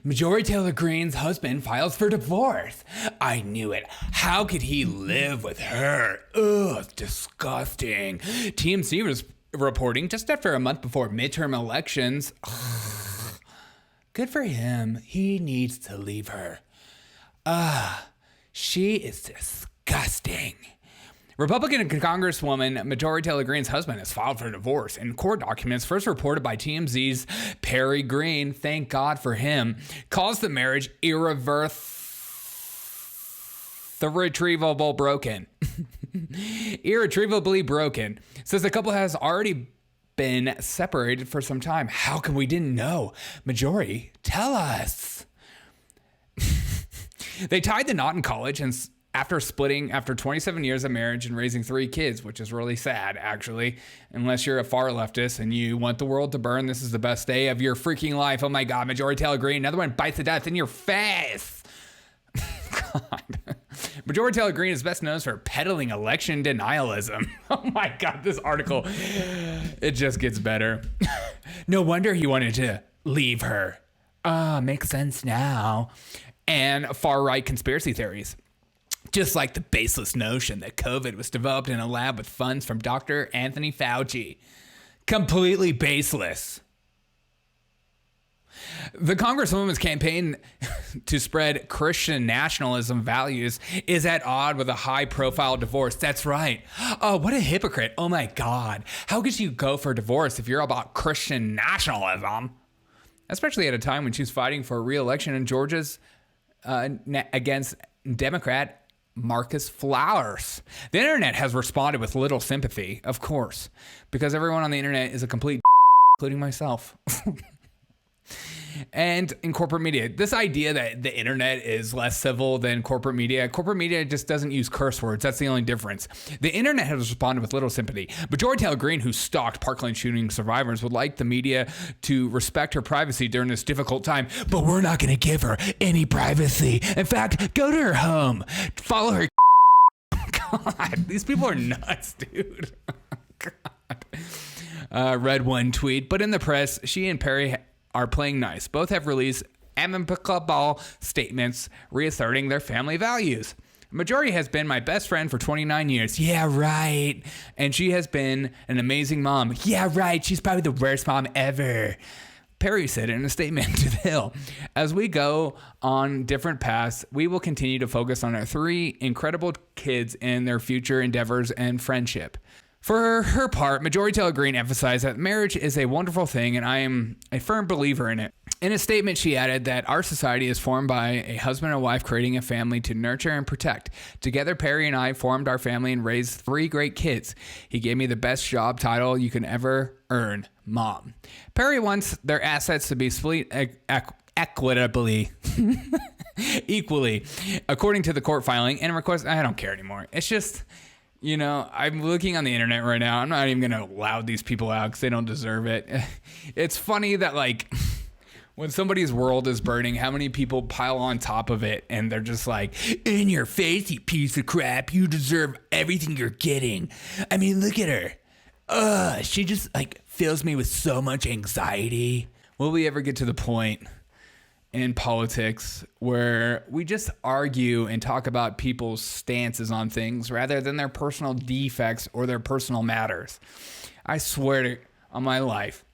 Marjorie Taylor Greene's husband files for divorce. I knew it. How could he live with her? Ugh, disgusting. TMZ was reporting just after a month before midterm elections. Ugh, good for him. He needs to leave her. She is disgusting. Republican Congresswoman Marjorie Taylor Greene's husband has filed for divorce. In court documents first reported by TMZ's Perry Green, thank God for him, calls the marriage irretrievably broken. Irretrievably broken. Says the couple has already been separated for some time. How come we didn't know? Marjorie, tell us. They tied the knot in college and after splitting after 27 years of marriage and raising 3 kids, which is really sad, actually, unless you're a far leftist and you want the world to burn. This is the best day of your freaking life. Oh my God, Marjorie Taylor Greene, another one bites the dust in your face. God. Marjorie Taylor Greene is best known for peddling election denialism. Oh my God, this article, it just gets better. No wonder he wanted to leave her. Makes sense now. And far-right conspiracy theories. Just like the baseless notion that COVID was developed in a lab with funds from Dr. Anthony Fauci. Completely baseless. The Congresswoman's campaign to spread Christian nationalism values is at odds with a high-profile divorce. That's right. Oh, what a hypocrite. Oh, my God. How could you go for divorce if you're about Christian nationalism? Especially at a time when she's fighting for re-election in Georgia's against Democrat Marcus Flowers. The internet has responded with little sympathy, of course, because everyone on the internet is a complete including myself. And in corporate media, this idea that the internet is less civil than corporate media just doesn't use curse words. That's the only difference. The internet has responded with little sympathy. Marjorie Taylor Greene, who stalked Parkland shooting survivors, would like the media to respect her privacy during this difficult time, but we're not going to give her any privacy. In fact, go to her home, follow her. God, these people are nuts, dude. God. Read one tweet, but in the press, she and Perry are playing nice. Both have released amicable statements reasserting their family values. Marjorie has been my best friend for 29 years. Yeah, right. And she has been an amazing mom. Yeah, right. She's probably the worst mom ever. Perry said in a statement to The Hill, as we go on different paths, we will continue to focus on our 3 incredible kids and their future endeavors and friendship. For her part, Marjorie Taylor Greene emphasized that marriage is a wonderful thing, and I am a firm believer in it. In a statement, she added that our society is formed by a husband and wife creating a family to nurture and protect. Together, Perry and I formed our family and raised 3 great kids. He gave me the best job title you can ever earn, Mom. Perry wants their assets to be split equitably. Equally, according to the court filing and request. I don't care anymore. It's just... You know, I'm looking on the internet right now. I'm not even going to loud these people out because they don't deserve it. It's funny that, like, when somebody's world is burning, how many people pile on top of it and they're just like, in your face, you piece of crap. You deserve everything you're getting. I mean, look at her. She just, like, fills me with so much anxiety. Will we ever get to the point in politics where we just argue and talk about people's stances on things rather than their personal defects or their personal matters? I swear on my life,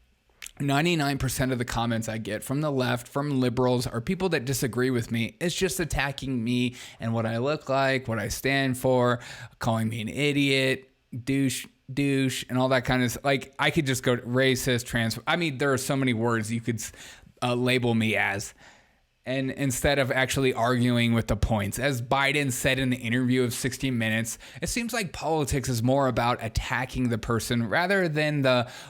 99% of the comments I get from the left, from liberals, or people that disagree with me is just attacking me and what I look like, what I stand for, calling me an idiot, douche, and all that kind of, like, I could just go racist, trans. I mean, there are so many words you could label me as. And instead of actually arguing with the points, as Biden said in the interview of 60 Minutes, it seems like politics is more about attacking the person rather than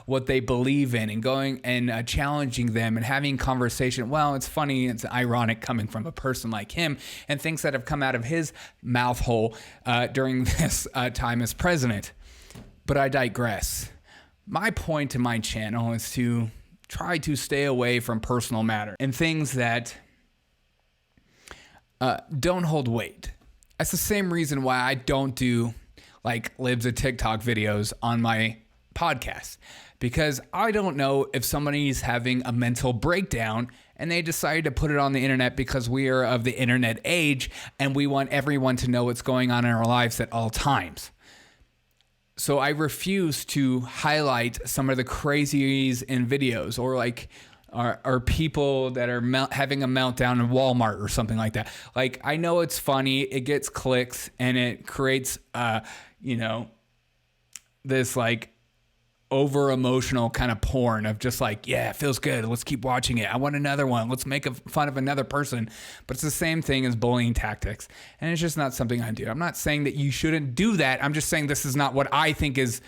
what they believe in and going and challenging them and having conversation. Well, it's funny, it's ironic coming from a person like him and things that have come out of his mouth hole during this time as president. But I digress. My point to my channel is to try to stay away from personal matter and things that don't hold weight. That's the same reason why I don't do like libs of TikTok videos on my podcast, because I don't know if somebody's having a mental breakdown and they decided to put it on the internet because we are of the internet age and we want everyone to know what's going on in our lives at all times. So I refuse to highlight some of the crazies in videos, or like are people that are having a meltdown in Walmart or something like that. Like, I know it's funny, it gets clicks, and it creates, this like over emotional kind of porn of just like, yeah, it feels good, let's keep watching it, I want another one, let's make fun of another person. But it's the same thing as bullying tactics, and it's just not something I do. I'm not saying that you shouldn't do that. I'm just saying this is not what I think is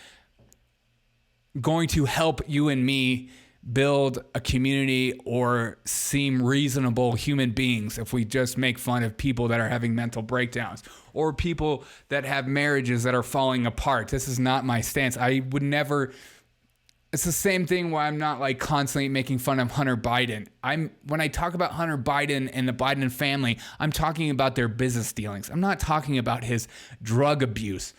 going to help you and me build a community or seem reasonable human beings if we just make fun of people that are having mental breakdowns or people that have marriages that are falling apart. This is not my stance. I would never. It's the same thing where I'm not like constantly making fun of Hunter Biden. When I talk about Hunter Biden and the Biden family, I'm talking about their business dealings. I'm not talking about his drug abuse.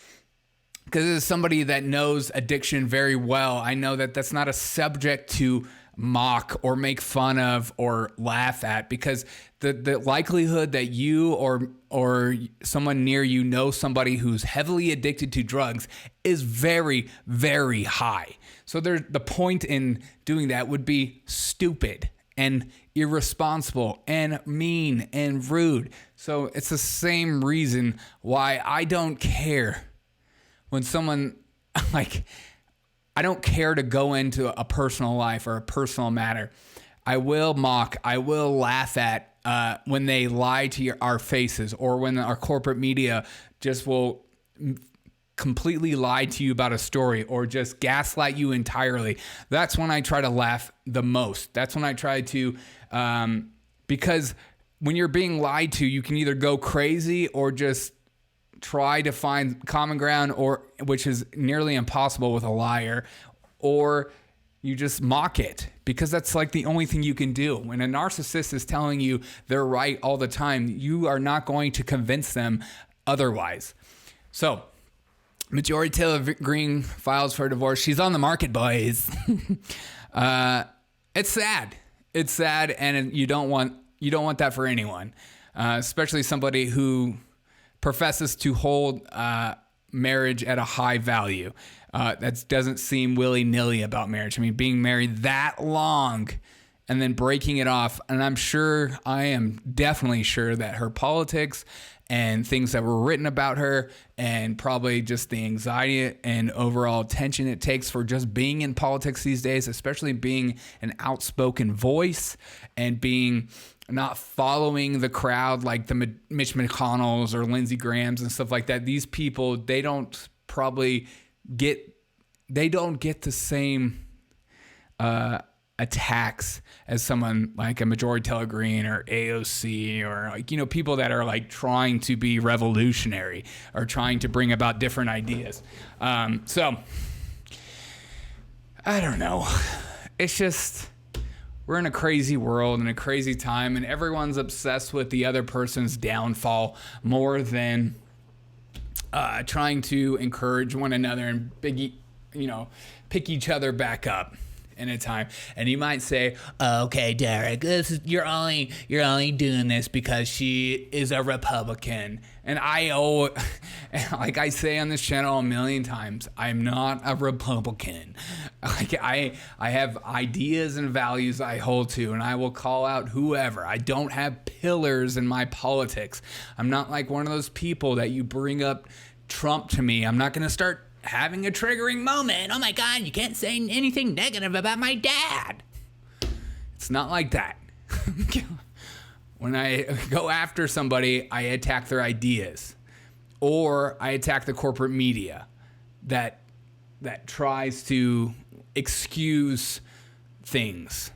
Because as somebody that knows addiction very well, I know that that's not a subject to mock or make fun of or laugh at, because the likelihood that you or someone near you knows somebody who's heavily addicted to drugs is very, very high. So the point in doing that would be stupid and irresponsible and mean and rude. So it's the same reason why I don't care when someone, like, I don't care to go into a personal life or a personal matter. I will mock, I will laugh at when they lie to our faces, or when our corporate media just will completely lie to you about a story or just gaslight you entirely. That's when I try to laugh the most. That's when I try to, because when you're being lied to, you can either go crazy or just try to find common ground, or which is nearly impossible with a liar, or you just mock it, because that's like the only thing you can do. When a narcissist is telling you they're right all the time, you are not going to convince them otherwise. So, Marjorie Taylor Greene files for divorce. She's on the market, boys. It's sad. It's sad, and you don't want that for anyone, especially somebody who professes to hold marriage at a high value. That doesn't seem willy-nilly about marriage. I mean, being married that long and then breaking it off. And I am definitely sure that her politics and things that were written about her, and probably just the anxiety and overall attention it takes for just being in politics these days, especially being an outspoken voice and being not following the crowd like the Mitch McConnells or Lindsey Grahams and stuff like that. These people, they don't get the same attacks as someone like a Marjorie Taylor Greene or AOC, or like, people that are like trying to be revolutionary or trying to bring about different ideas. So I don't know. It's just, we're in a crazy world and a crazy time, and everyone's obsessed with the other person's downfall more than trying to encourage one another and pick each other back up in a time. And you might say, okay, Derek, you're only doing this because she is a Republican. And like I say on this channel a million times, I'm not a Republican. Like I have ideas and values I hold to, and I will call out whoever. I don't have pillars in my politics. I'm not like one of those people that you bring up Trump to me. I'm not going to start having a triggering moment. Oh my God, you can't say anything negative about my dad. It's not like that. When I go after somebody, I attack their ideas, or I attack the corporate media that tries to excuse things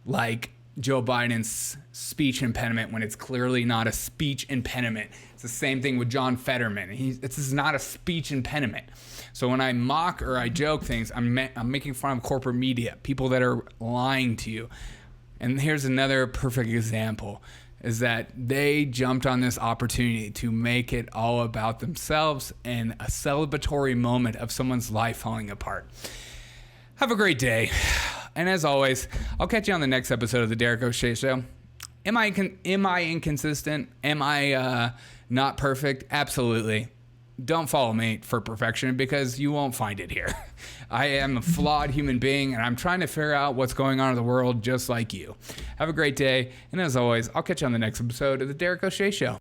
like Joe Biden's speech impediment when it's clearly not a speech impediment. It's the same thing with John Fetterman. This is not a speech impediment. So when I mock or I joke things, I'm making fun of corporate media, people that are lying to you. And here's another perfect example. is that they jumped on this opportunity to make it all about themselves and a celebratory moment of someone's life falling apart. Have a great day. And as always, I'll catch you on the next episode of the Derek O'Shea Show. Am I inconsistent? Am I not perfect? Absolutely. Don't follow me for perfection because you won't find it here. I am a flawed human being, and I'm trying to figure out what's going on in the world just like you. Have a great day. And as always, I'll catch you on the next episode of the Derek O'Shea Show.